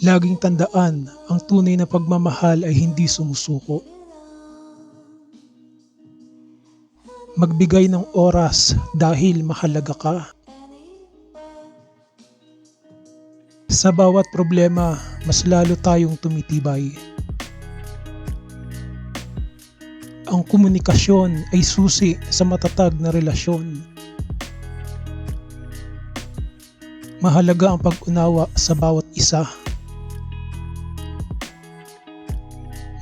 Laging tandaan, ang tunay na pagmamahal ay hindi sumusuko. Magbigay ng oras dahil mahalaga ka. Sa bawat problema, mas lalo tayong tumitibay. Ang komunikasyon ay susi sa matatag na relasyon. Mahalaga ang pag-unawa sa bawat isa.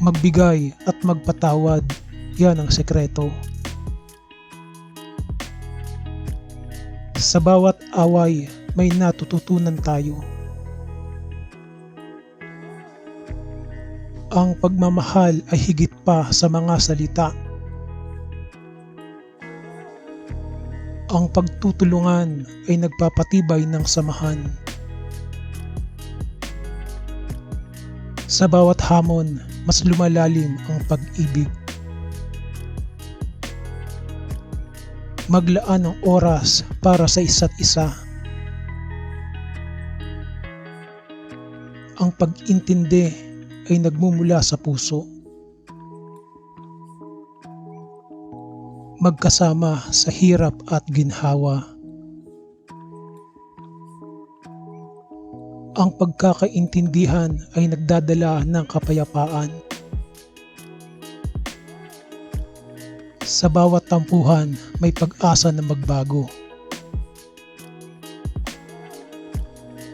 Magbigay at magpatawad, yan ang sekreto. Sa bawat away, may natututunan tayo. Ang pagmamahal ay higit pa sa mga salita. Ang pagtutulungan ay nagpapatibay ng samahan. Sa bawat hamon, mas lumalalim ang pag-ibig. Maglaan ng oras para sa isa't isa. Ang pag-intindi ay nagmumula sa puso. Magkasama sa hirap at ginhawa. Ang pagkakaintindihan ay nagdadala ng kapayapaan. Sa bawat tampuhan, may pag-asa na magbago.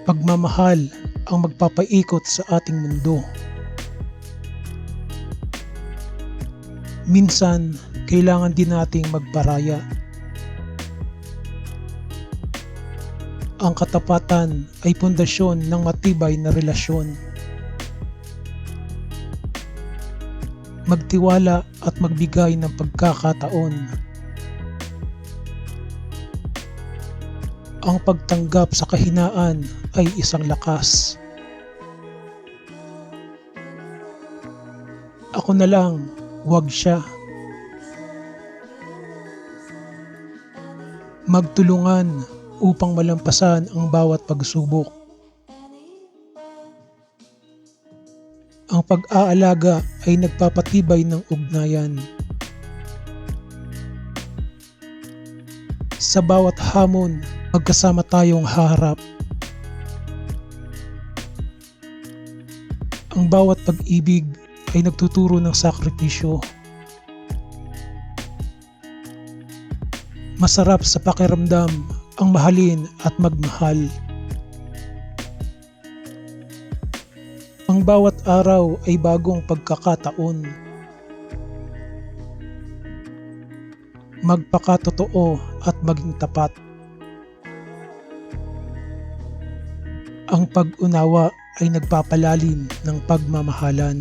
Pagmamahal ang magpapaikot sa ating mundo. Minsan, kailangan din nating magparaya. Ang katapatan ay pundasyon ng matibay na relasyon. Magtiwala at magbigay ng pagkakataon. Ang pagtanggap sa kahinaan ay isang lakas. Ako na lang, huwag siya. Magtulungan upang malampasan ang bawat pagsubok. Ang pag-aalaga ay nagpapatibay ng ugnayan. Sa bawat hamon, magkasama tayong haharap. Ang bawat pag-ibig ay nagtuturo ng sakripisyo. Masarap sa pakiramdam ang mahalin at magmahal. Ang bawat araw ay bagong pagkakataon. Magpakatotoo at maging tapat. Ang pag-unawa ay nagpapalalim ng pagmamahalan.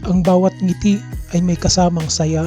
Ang bawat ngiti ay may kasamang saya.